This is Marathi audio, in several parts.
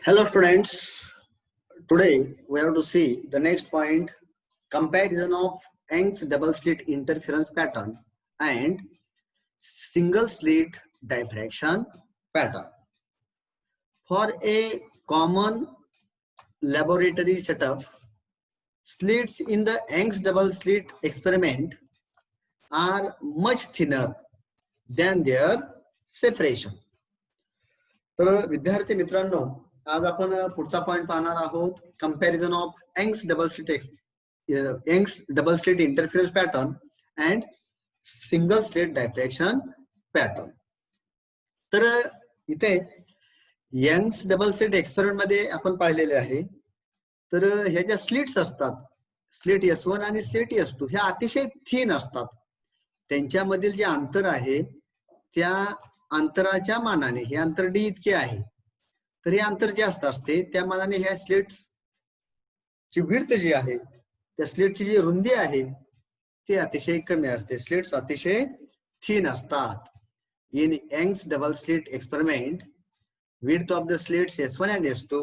Hello students, today we have to see the next point, comparison of Young's double slit interference pattern and single slit diffraction pattern. For a common laboratory setup, slits in the Young's double slit experiment are much thinner than their separation. तर विद्यार्थी मित्रांनो, आज आपण पुढचा पॉइंट पाहणार आहोत, comparison of Young's double slit interference pattern and single slit diffraction pattern. तर इथे यंग्स डबल स्लिट एक्सपेरिमेंट मध्ये आपण पाहिलेले आहे, तर ह्या ज्या स्लिट्स असतात, स्लिट S1 आणि स्लिट S2 ह्या अतिशय थिन असतात. त्यांच्यामधील जे अंतर आहे त्या अंतराच्या मानाने हे अंतर D इतके आहे, तर हे अंतर जास्त असते त्या मानाने ह्या स्लिट्स ची विड्थ जी आहे, त्या स्लिटची जी रुंदी आहे ती अतिशय कमी असते. स्लिट्स अतिशय थिन असतात. In Young's double slit experiment, width of the slits S1 and S2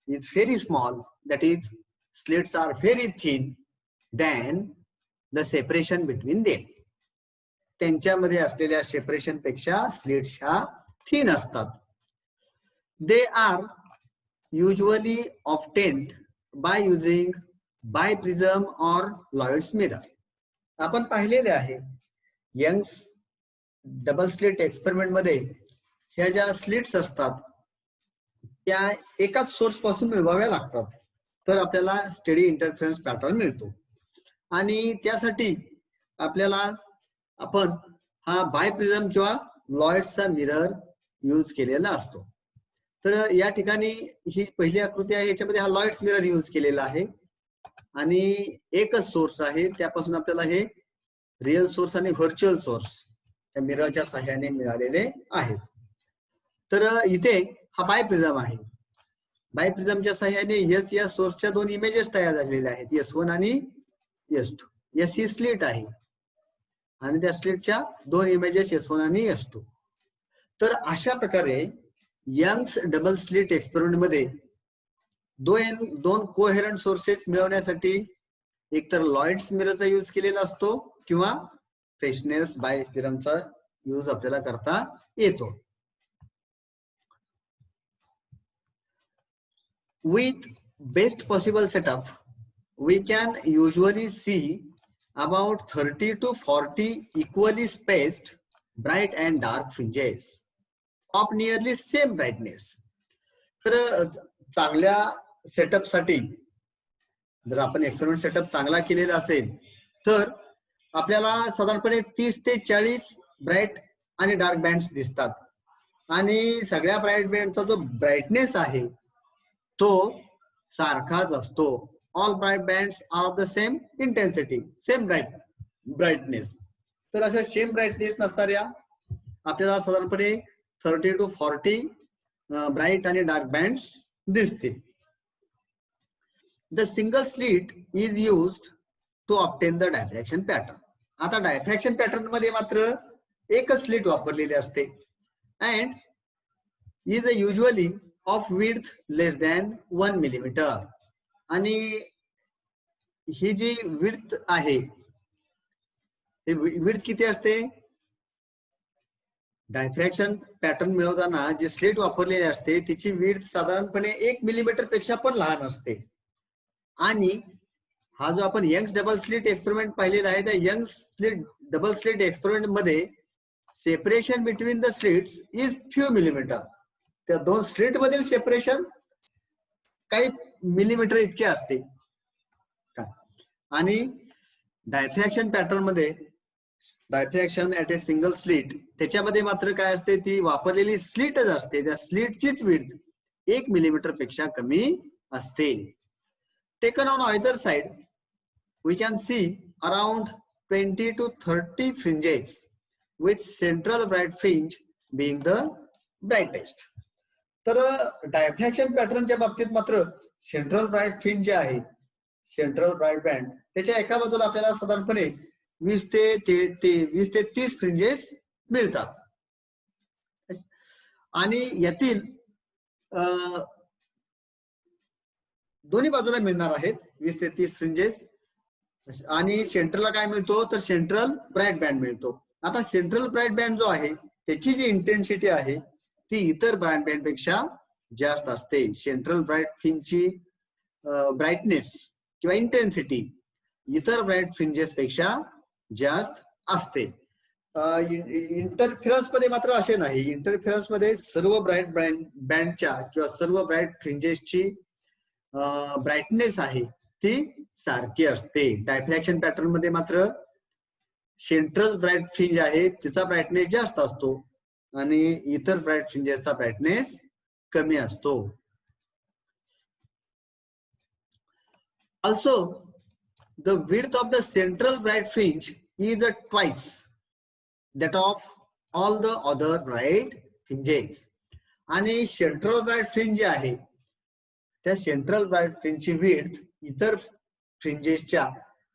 is very small, that is slits are very thin than the separation between them. त्यांच्यामध्ये असलेल्या सेपरेशन पेक्षा स्लिट्स ह्या थिन असतात. They are usually obtained by using biprism or Lloyd's mirror. आपण पाहिलेले आहे यंग्स डबल स्लिट एक्सपेरिमेंट मध्ये ह्या ज्या स्लिट्स असतात त्या एकाच सोर्स पासून मिळवाव्या लागतात, तर आपल्याला स्टेडी इंटरफेरन्स पॅटर्न मिळतो. आणि त्यासाठी आपल्याला आपण हा बायप्रिझम किंवा लॉयड्सचा मिरर यूज केलेला असतो. तर या ठिकाणी ही पहिली आकृती आहे, याच्यामध्ये हा लॉयड्स मिरर यूज केलेला आहे आणि एकच सोर्स आहे, त्यापासून आपल्याला हे रिअल सोर्स आणि व्हर्च्युअल सोर्स त्या मिररच्या सहाय्याने मिळालेले आहेत. तर इथे हा बायप्रिझम आहे. बायप्रिझमच्या सहाय्याने एस या सोर्सच्या दोन इमेजेस तयार झालेल्या आहेत, S1 आणि S2. एस ही स्लिट आहे आणि त्या स्लिटच्या दोन इमेजेस S1 आणि S2. तर अशा प्रकारे यंग्स डबल स्लिट एक्सपेरिमेंट मध्ये दोन कोहेरंट सोर्सेस मिळवण्यासाठी एकतर लॉयड्स मिररचा यूज केलेला असतो किंवा फ्रेशनेल्स बायप्रिझमचा यूज आपल्याला करता येतो. With best possible setup, we can usually see about 30 to 40 equally spaced bright and dark fringes of nearly same brightness. तर चांगल्या सेटअप साठी जर आपण एक्सपेरिमेंट सेटअप चांगला केलेला असेल तर आपल्याला साधारणपणे 30 ते 40 ब्राईट आणि डार्क बँड्स दिसतात. आणि सगळ्या ब्राईट बँडचा जो ब्राईटनेस आहे तो सारखाच असतो. All bright bands are of the same intensity, same brightness. तर अशा सेम ब्राईटनेस नसणाऱ्या आपल्याला साधारणपणे 30 to 40 ब्राईट आणि डार्क बँड्स दिसतील. The single slit is used to obtain the diffraction pattern. आता डायफ्रॅक्शन पॅटर्न मध्ये मात्र एकच स्लिट वापरलेली असते and is usually of width less than 1 millimeter. आणि ही जी width आहे, width किती असते? डायफ्रॅक्शन पॅटर्न मिळवताना जी स्लिट वापरलेली असते तिची width साधारणपणे 1 मिलीमीटर पेक्षा पण लहान असते. आणि हा जो आपण यंग्स डबल स्लिट एक्सपेरिमेंट पाहिलेला आहे, त्या यंग्स डबल स्लिट एक्सपेरिमेंट मध्ये separation between the slits is few millimetre. त्या दोन स्लिट मधील सेपरेशन काही मिलीमीटर इतके असते. आणि डायफ्रॅक्शन पॅटर्न मध्ये डायफ्रॅक्शन ऍट ए सिंगल स्लिट त्याच्यामध्ये मात्र काय असते, ती वापरलेली स्लिटच असते, त्या स्लिटचीच विड्थ 1 मिलीमीटर पेक्षा कमी असते. Taken on either side we can see around 20 to 30 fringes with central bright fringe being the brightest. तर डायफ्रॅक्शन पॅटर्नच्या बाबतीत मात्र सेंट्रल ब्राईट फ्रिंज जे आहे, सेंट्रल ब्राईट बँड, त्याच्या एका बाजूला आपल्याला साधारणपणे 20 ते 30 फ्रिंजेस मिळतात. आणि यातील दोन्ही बाजूला मिळणार आहेत 20 ते 30 फ्रिंजेस. आणि सेंट्रलला काय मिळतो तर सेंट्रल ब्राईट बँड मिळतो. आता सेंट्रल ब्राईट बँड जो आहे त्याची जी इंटेन्सिटी आहे ती इतर ब्राईट बँड पेक्षा जास्त असते. सेंट्रल ब्राईट फ्रिंजची ब्राईटनेस किंवा इंटेन्सिटी इतर ब्राईट फ्रिंजेस पेक्षा जास्त असते. इंटरफिरन्स मध्ये मात्र असे नाही. इंटरफिरन्स मध्ये सर्व ब्राईट बँडच्या किंवा सर्व ब्राईट फ्रिंजेसची ब्राईटनेस आहे ती सारखी असते. डायफ्रॅक्शन पॅटर्न मध्ये मात्र सेंट्रल ब्राईट फ्रिंज आहे तिचा ब्राईटनेस जास्त असतो आणि इतर ब्राईट फ्रिंजेसचा ब्राईटनेस कमी असतो. Also, the width of the central bright fringe is twice that of all the other bright fringes. आणि सेंट्रल ब्राईट फ्रिंज जे आहे त्या सेंट्रल ब्राईट फ्रिंजची विड्थ इतर फ्रिंजेसच्या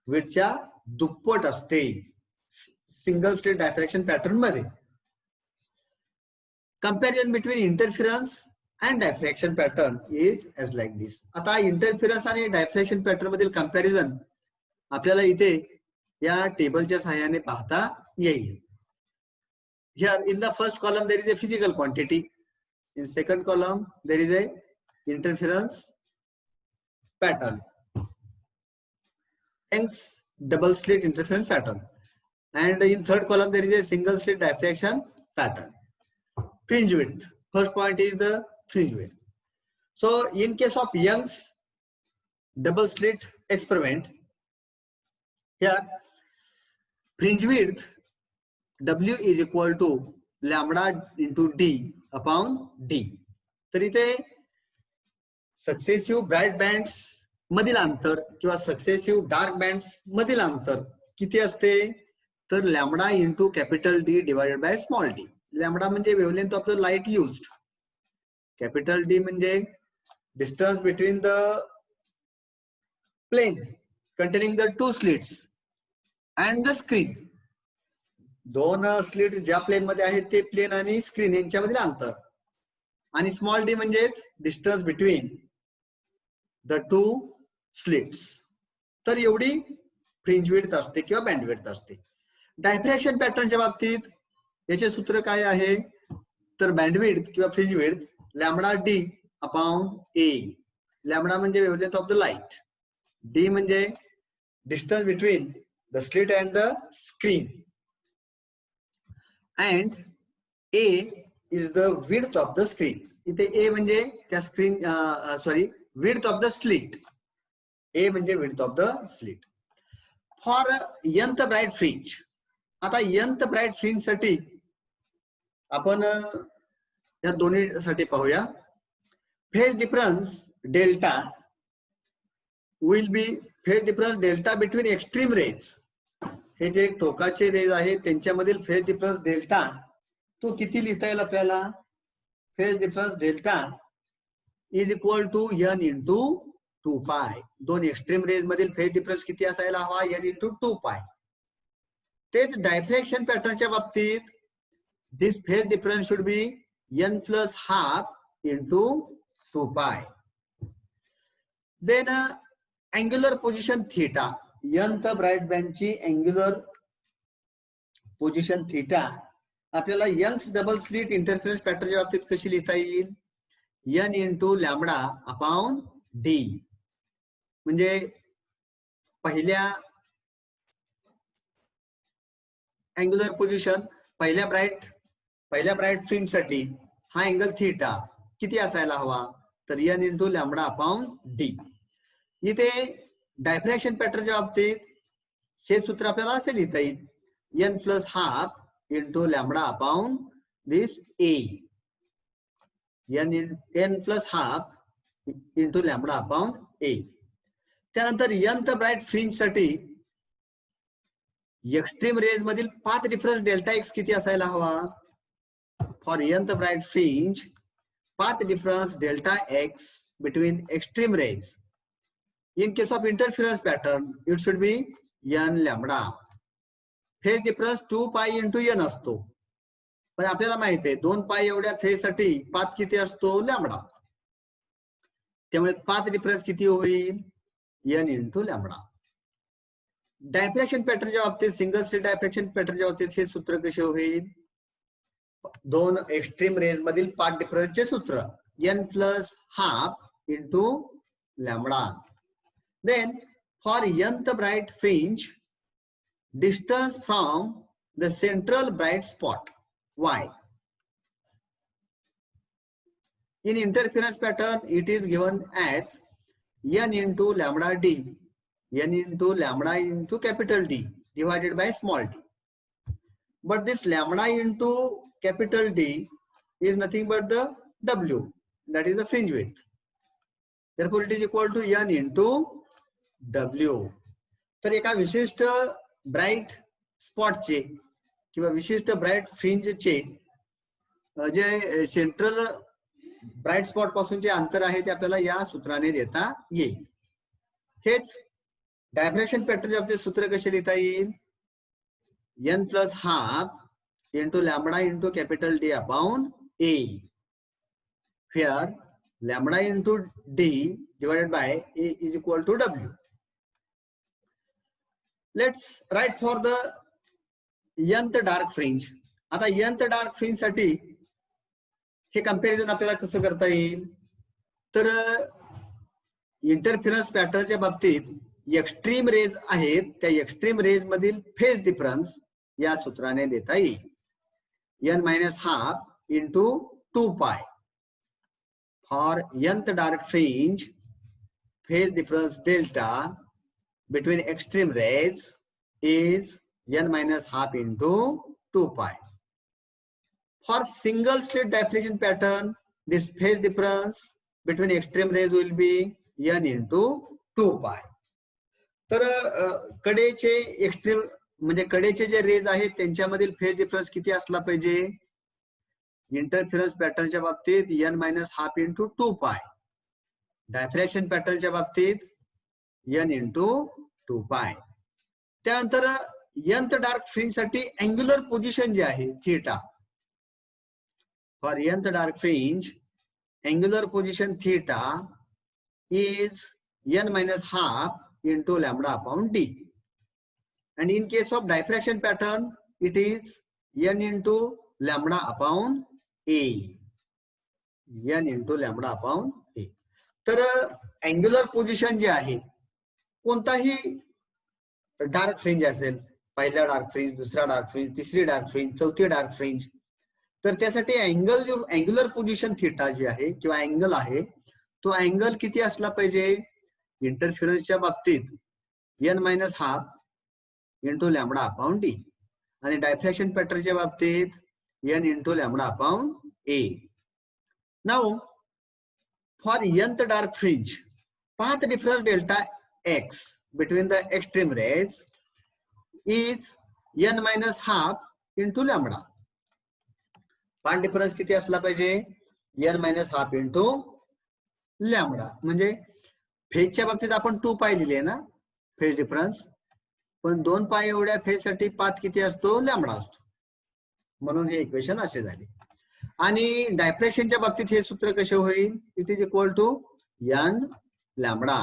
विड्थच्या दुप्पट असते सिंगल स्लिट डायफ्रॅक्शन पॅटर्न मध्ये. Comparison between interference and diffraction pattern is as like this. आता इंटरफिरन्स आणि डायफ्रॅक्शन पॅटर्न मधील कंपॅरिझन आपल्याला इथे या टेबलच्या सहाय्याने पाहता येईल. Here in the first column there is a physical quantity. In second column there is a interference pattern. Hence double slit interference pattern. And in third column there is a single slit diffraction pattern. Fringe width. First point is the fringe width. So in case of Young's double slit experiment, here fringe width W is equal to lambda into D upon D. तर इथे सक्सेसिव्ह ब्राईट बँड्स मधील अंतर किंवा सक्सेसिव्ह डार्क बँड्स मधील अंतर किती असते तर lambda into capital D divided by small d. Lambda म्हणजे wavelength of the light used. Capital D म्हणजे distance between the plane containing the two slits and the screen. दोन स्लिट ज्या प्लेन मध्ये आहेत ते प्लेन आणि स्क्रीन यांच्यामधील अंतर. आणि स्मॉल डी म्हणजेच distance between the two slits. तर एवढी फ्रिंज विड्थ असते किंवा बँड विड्थ असते. डायफ्रॅक्शन पॅटर्नच्या बाबतीत याचे सूत्र काय आहे तर बँड विड्थ किंवा fringe width lambda D upon a. Lambda म्हणजे wavelength of the light, D म्हणजे distance between the slit and the screen, and A is the width of the screen. इथे A म्हणजे त्या screen width of the slit. A म्हणजे width of the slit. For nth bright fringe. आता nth bright fringe साठी आपण या दोन्ही साठी पाहूया. Phase difference delta will be phase difference delta between extreme rays. हे जे टोकाचे रेज आहेत त्यांच्यामधील फेज डिफरन्स डेल्टा तो किती लिहिता येईल आपल्याला. Phase difference delta is equal to n into 2 pi. दोन एक्स्ट्रीम रेज मधील फेज डिफरन्स किती असायला हवा n इंटू 2 पाय. तेच डायफ्रॅक्शन पॅटर्नच्या बाबतीत this phase difference should be n plus half into 2 pi. Then angular position theta. nth bright बँडची अँग्युलर पोझिशन थीटा आपल्याला यंग्स डबल स्लिट इंटरफेरन्स पॅटर्नच्या बाबतीत कशी लिहिता येईल n into lambda upon d. म्हणजे पहिल्या अँग्युलर पोझिशन पहिल्या ब्राईट फ्रिंज साठी हा अँगल थीटा किती असायला हवा तर n into lambda upon d. इथे डायफ्रॅक्शन पॅटर्नच्या बाबतीत हे सूत्र आपल्याला असे लिहिता येईल n plus half into lambda upon this a. n plus half into lambda upon a. त्यानंतर nth ब्राईट फ्रिंज साठी एक्स्ट्रीम रेज मधील पाथ डिफरन्स डेल्टा एक्स किती असायला हवा. For nth bright fringe path difference delta x between extreme rays. In case of interference pattern, it should be n lambda. Phase difference 2 pi into n असतो. पण आपल्याला माहिती आहे 2 पाय एवढ्या फेज साठी पाथ किती असतो लॅम्बडा. त्यामुळे पाथ डिफरन्स किती होईल n इंटू लॅम्बडा. डायफ्रॅक्शन पॅटर्नच्या बाबतीत सिंगल स्लिट डायफ्रॅक्शन पॅटर्नच्या बाबतीत हे सूत्र कसे होईल दोन एक्स्ट्रीम रेज मधील पाथ डिफरन्सचे सूत्र n plus half into lambda. Then for nth bright fringe distance from the central bright spot y. In interference pattern, it is given as n into lambda d, n into lambda into capital D divided by small d. But this lambda into capital D is nothing but the W, that is the fringe width. Therefore, it is equal to n into W. तर एका विशिष्ट ब्राइट स्पॉटचे किंवा विशिष्ट ब्राइट फ्रिंजचे जे सेंट्रल ब्राइट स्पॉट पासूनचे अंतर आहे ते आपल्याला या सूत्राने देता येईल. हेच डायफ्रॅक्शन पॅटर्नच्या बाबतीत सूत्र कसे लिहिता येईल n plus half into lambda into capital D upon A, where lambda into D divided by A is equal to W. Let's write for the nth dark fringe. आता nth dark fringe साठी हे कंपॅरिझन आपल्याला कसं करता येईल तर इंटरफेरन्स पॅटर्नच्या बाबतीत एक्स्ट्रीम रेज आहेत त्या एक्स्ट्रीम रेज मधील फेज डिफरन्स या सूत्राने देता येईल n मायनस हाफ इंटू 2 पाय. For nth dark fringe phase difference delta between extreme rays is n minus half into 2 pi. For single slit diffraction pattern, this phase difference between extreme rays will be n into 2 pi. तर कडेचे एक्स्ट्रीम म्हणजे कडेचे जे रेज आहेत त्यांच्यामधील फेज डिफरन्स किती असला पाहिजे इंटरफेरन्स पॅटर्नच्या बाबतीत n मायनस हाफ इंटू 2 पाय. डायफ्रॅक्शन पॅटर्नच्या बाबतीत n इंटू 2 पाय. त्यानंतर nth डार्क फ्रिंज साठी अँग्युलर पोझिशन जे आहे theta. For nth dark fringe angular position theta is n minus half into lambda upon D. And in case of diffraction pattern, it is n into lambda upon A. n into lambda upon A. तर अँग्युलर पोझिशन जे आहे कोणताही डार्क फ्रिंज असेल पहिला डार्क फ्रिंज दुसरा डार्क फ्रिंज तिसरी डार्क फ्रिंज चौथी डार्क फ्रिंज तर त्यासाठी अँग्युलर पोझिशन थीटा जे आहे किंवा अँगल आहे तो अँगल किती असला पाहिजे इंटरफेरन्सच्या बाबतीत n minus half into lambda upon D आणि डायफ्रॅक्शन पॅटर्नच्या बाबतीत n into lambda upon A. Now for nth dark fringe, path difference delta x between the extreme rays is n minus half into lambda. Path difference किती असला पाहिजे n minus half into lambda. म्हणजे फेजच्या बाबतीत आपण 2 पाय लिहिले ना फेज डिफरन्स, पण 2 पाय एवढ्या फेज साठी पाथ किती असतो लॅम्बडा असतो, म्हणून हे इक्वेशन असे झाले. आणि डायफ्रॅक्शनच्या बाबतीत हे सूत्र कसे होईल it is equal to n lambda.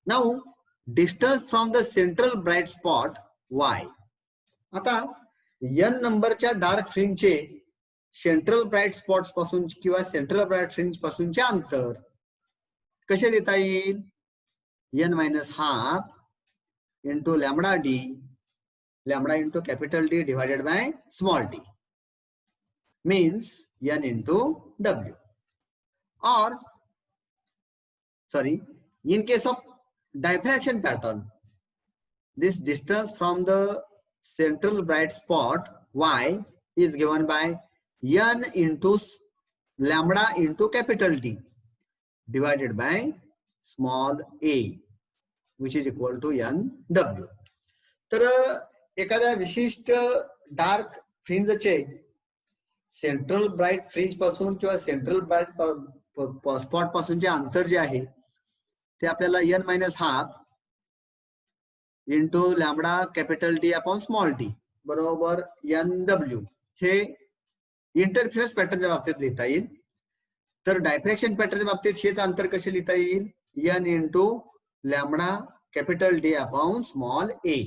Now distance from the central bright spot y. आता n नंबरच्या डार्क फ्रिंजचे सेंट्रल ब्राइट स्पॉट्स पासून किंवा सेंट्रल ब्राइट फ्रिंज पासूनचे अंतर कसे देता येईल n minus half into lambda D, lambda into capital D divided by small d means n into W. Or sorry, in case of diffraction pattern, this distance from the central bright spot y is given by n into lambda into capital D divided by small a, which is equal to nW. तर एखाद्या विशिष्ट डार्क फ्रिंजचे सेंट्रल ब्राइट फ्रिंज पासून किंवा सेंट्रल ब्राइट स्पॉट पासूनचे अंतर जे आहे ते आपल्याला n minus half into lambda capital D upon small d बरोबर nW हे इंटरफेरन्स पॅटर्नच्या बाबतीत लिहिता येईल. तर डायफ्रॅक्शन पॅटर्नच्या बाबतीत हेच अंतर कसे लिहिता येईल, n into lambda capital D upon small a,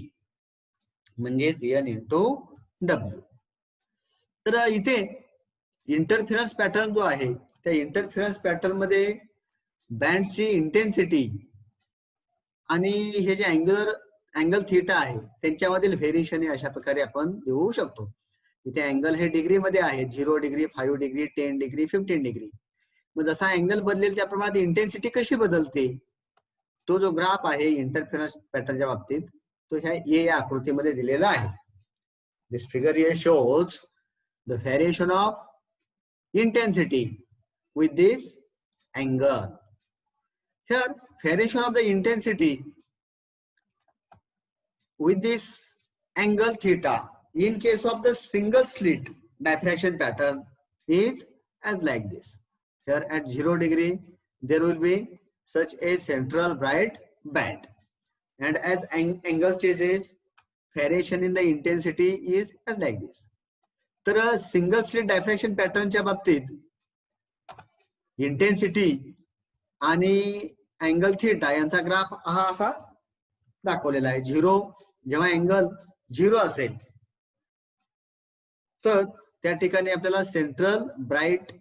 म्हणजेच n इंटू डब्ल्यू. तर इथे इंटरफिरन्स पॅटर्न जो आहे त्या इंटरफिरन्स पॅटर्न मध्ये बँडची इंटेन्सिटी आणि हे जे अँगल थीटा आहे त्यांच्यामधील व्हेरिएशन अशा प्रकारे आपण देऊ शकतो. इथे अँगल हे डिग्री मध्ये आहे, 0 डिग्री, 5 डिग्री, 10 डिग्री, 15 डिग्री. मग जसा अँगल बदलेल त्याप्रमाणे इंटेन्सिटी कशी बदलते, तो जो ग्राफ आहे इंटरफिरन्स पॅटर्नच्या बाबतीत तो ह्या ए या आकृतीमध्ये दिलेला आहे. This figure here shows the variation of intensity with this angle. Here variation of the intensity with this angle theta in case of the single slit diffraction pattern is as like this. Here at 0 degree there will be such a central bright band, and as angle changes variation in the intensity is as like this. तर सिंगल स्लिट डायफ्रॅक्शन पॅटर्नच्या बाबतीत इंटेन्सिटी आणि अँगल थीटा यांचा ग्राफ हा असा दाखवलेला आहे. 0 जेव्हा अँगल 0 असेल तर त्या ठिकाणी आपल्याला सेंट्रल ब्राईट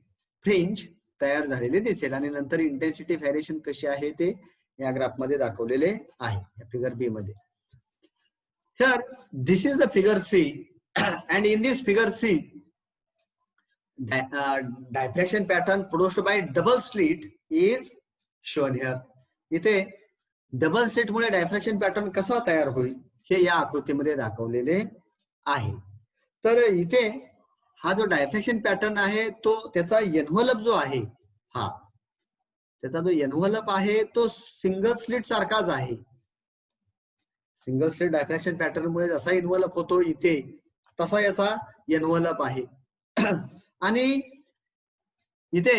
फ्रिंज तयार झालेले दिसेल आणि नंतर इंटेन्सिटी व्हेरिएशन कशी आहे ते या ग्राफ मध्ये दाखवलेले आहे फिगर बी मध्ये. Here this is the figure C. And in this figure C, diffraction pattern produced by double slit is shown here. इथे डबल स्लिट मुळे डायफ्रॅक्शन पॅटर्न कसा तयार होईल हे या आकृतीमध्ये दाखवलेले आहे. तर इथे हा जो डायफ्रॅक्शन पॅटर्न आहे तो त्याचा एन्व्हलप जो आहे त्याचा जो एन्व्हलप आहे तो सिंगल स्लिट सारखाच आहे. सिंगल स्लिट डायफ्रॅक्शन पॅटर्न मुळे जसा एन्व्हलप होतो इथे तसा याचा एन्व्हलप आहे. आणि इथे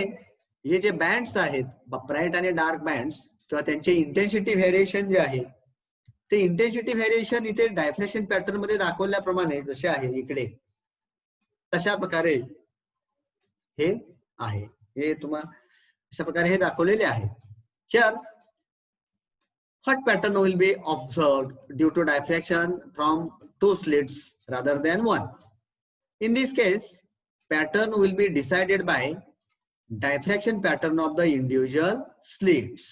हे जे बँड्स आहेत ब्राईट आणि डार्क बँड्स किंवा त्यांचे इंटेन्सिटी व्हेरिएशन जे आहे ते इंटेन्सिटी व्हेरिएशन इथे डायफ्रॅक्शन पॅटर्न मध्ये दाखवल्याप्रमाणे जसे आहे इकडे तशा प्रकारे हे आहे. हे तुम्हाला अशा प्रकारे हे दाखवलेले आहे. Here what pattern will be observed due to diffraction from two slits rather than one? In this case, pattern will be decided by diffraction pattern of the individual slits.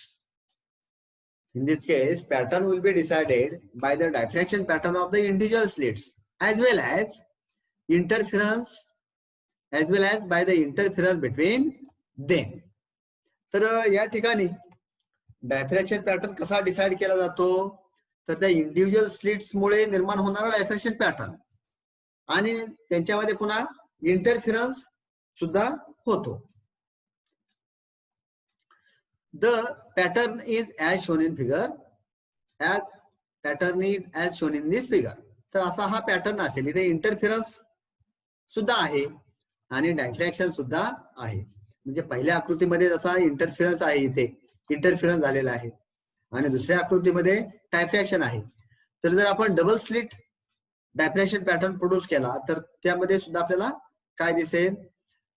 In this case, pattern will be decided by the diffraction pattern of the individual slits as well as by the interference between them. तर या ठिकाणी डायफ्रॅक्शन पॅटर्न कसा डिसाइड केला जातो तर त्या इंडिव्हिज्युअल स्लिट्स मुळे निर्माण होणारा डायफ्रॅक्शन पॅटर्न आणि त्यांच्यामध्ये पुन्हा इंटरफिरन्स सुद्धा होतो. The pattern is as shown in figure as shown in this figure. तर असा हा पॅटर्न असेल. इथे इंटरफिरन्स सुद्धा आहे आणि डायफ्रॅक्शन सुद्धा आहे. म्हणजे पहिल्या आकृतीमध्ये जसा इंटरफिरन्स आहे इथे इंटरफिरन्स झालेला आहे आणि दुसऱ्या आकृतीमध्ये डायफ्रॅक्शन आहे. तर जर आपण double slit diffraction pattern produce केला तर त्यामध्ये सुद्धा आपल्याला काय दिसेल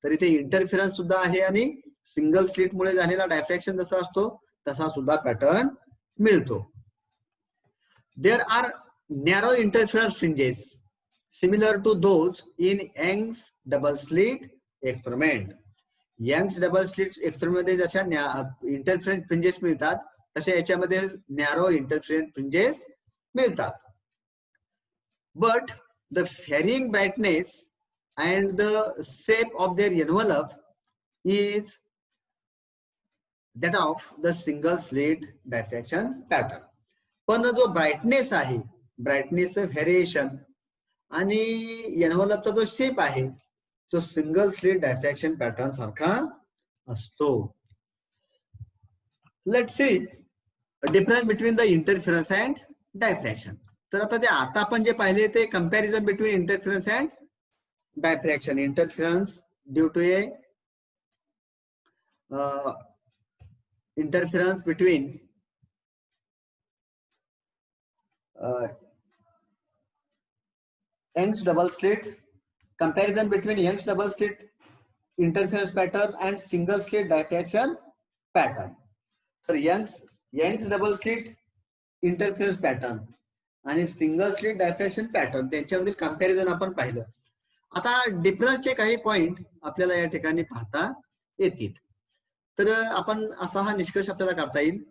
तर इथे इंटरफिरन्स सुद्धा आहे आणि सिंगल स्लिट मुळे झालेला डायफ्रॅक्शन जसा असतो तसा सुद्धा पॅटर्न मिळतो. There are narrow interference fringes similar to those in Young's double slit experiment. Young's double slit experiment मध्ये जशा इंटरफिरन्स फ्रिंजेस मिळतात तशा याच्यामध्ये नॅरो इंटरफिरन्स फ्रिंजेस मिळतात. But the varying brightness and the shape of their envelope is that of the single slit diffraction pattern. पण जो ब्राईटनेस आहे ब्राईटनेस व्हेरिएशन आणि एन्व्हलपचा जो शेप आहे तो सिंगल स्लिट डायफ्रॅक्शन पॅटर्न सारखा असतो. Let's see difference between the interference and diffraction. तर आता आपण जे पाहिले ते comparison between interference and diffraction. Interference due to a interference between Young's double slit, comparison between Young's double slit interference pattern and single slit diffraction pattern. तर Young's double slit interference pattern आणि सिंगल स्लिट डायफ्रॅक्शन पॅटर्न त्यांच्यामधील कंपॅरिझन आपण पाहिलं. आता डिफरन्सचे काही पॉइंट आपल्याला या ठिकाणी पाहता येतील. तर आपण असा हा निष्कर्ष आपल्याला काढता येईल.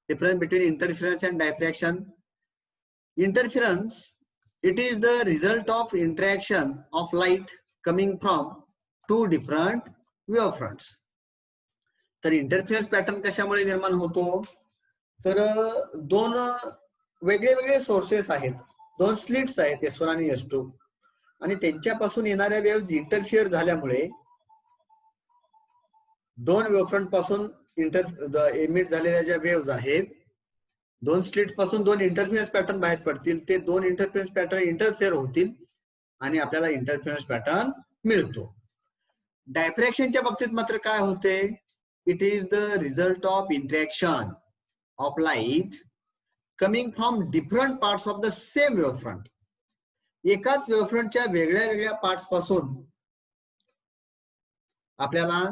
Difference between interference and diffraction. Interference, it is the result of interaction of light coming from two different wavefronts. तर इंटरफेरन्स पॅटर्न कशामुळे निर्माण होतो? तर दोन वेगळे वेगळे सोर्सेस आहेत, दोन स्लिट्स आहेत S1 आणि S2, आणि त्यांच्यापासून येणाऱ्या वेव्ह इंटरफिअर झाल्यामुळे दोन वेव्हफ्रंट पासून एमिट झालेल्या ज्या वेव्ह आहेत, दोन स्लिट पासून दोन इंटरफेरन्स पॅटर्न बाहेर पडतील. ते दोन इंटरफेरन्स पॅटर्न इंटरफेअर होतील आणि आपल्याला इंटरफेरन्स पॅटर्न मिळतो. डायफ्रॅक्शनच्या बाबतीत मात्र काय होते? It is the result of interaction of light coming from different parts of the same wavefront. एकाच वेव्हफ्रंटच्या वेगळ्या वेगळ्या पार्ट्स पासून आपल्याला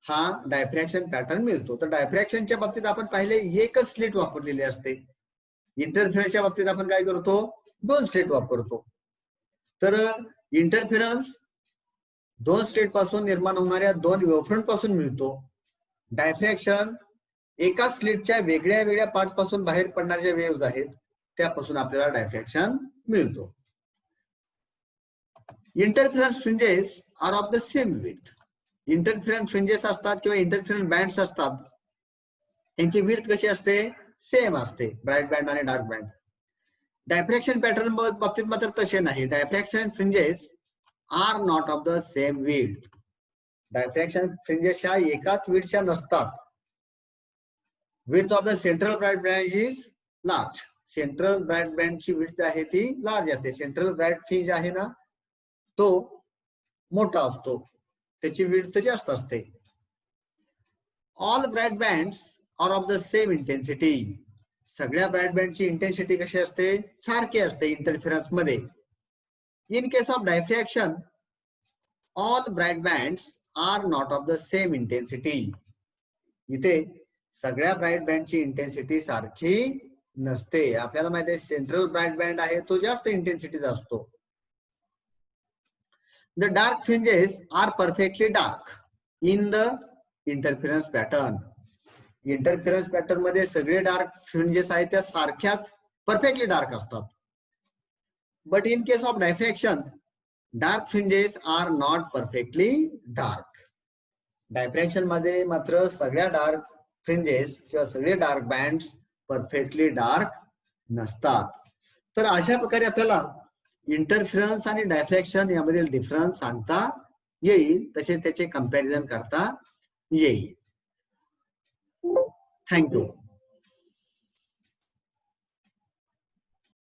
हा डायफ्रॅक्शन पॅटर्न मिळतो. तर डायफ्रॅक्शनच्या बाबतीत आपण पाहिले एकच स्लिट वापरलेली असते. इंटरफेरन्सच्या बाबतीत आपण काय करतो? दोन स्लिट वापरतो. तर इंटरफेरन्स दोन स्लिट पासून निर्माण होणाऱ्या दोन वेव्हफ्रंट पासून मिळतो. डायफ्रॅक्शन एका स्लिटच्या वेगळ्या वेगळ्या पार्ट्स पासून बाहेर पडणाऱ्या वेव्हज आहेत त्यापासून आपल्याला डायफ्रॅक्शन मिळतो. Interference fringes are of the same width. Interference fringes असतात किंवा इंटरफेरन्स बँड्स असतात, त्यांची विड्थ कशी असते? सेम असते, ब्राईट बँड आणि डार्क बँड. डायफ्रॅक्शन पॅटर्न बाबतीत मात्र तसे नाही. Diffraction fringes are not of the same width. Diffraction fringes ह्या एकाच विड्थच्या नसतात. Width of the central bright band is large. Central bright बँडची विड्थ आहे ती लार्ज असते. सेंट्रल ब्राईट फ्रिंज आहे ना, तो मोठा असतो, त्याची विड्थ जास्त असते. All bright bands are of the same intensity. सगळ्या ब्राईट बँडची इंटेन्सिटी कशी असते? सारखी असते इंटरफेरन्स मध्ये. In case of diffraction all bright bands are not of the same intensity. इथे सगळ्या ब्राईट बँडची इंटेन्सिटी सारखी नसते. आपल्याला माहिती आहे सेंट्रल ब्राईट बँड आहे तो जास्त इंटेन्सिटीचा असतो. The dark fringes are perfectly dark in the interference pattern. Interference pattern मध्ये सगळे डार्क फ्रिंजेस आहेत त्या सारख्याच परफेक्टली डार्क असतात. But in case of diffraction dark fringes are not perfectly dark. Diffraction मध्ये मात्र सगळ्या डार्क फ्रिंजेस किंवा सगळे डार्क बँड्स परफेक्टली डार्क नसतात. तर अशा प्रकारे आपल्याला इंटरफेरन्स आणि डायफ्रॅक्शन यामधील डिफरन्स सांगता येईल, तसे त्याचे कंपॅरिझन करता येईल. थँक्यू.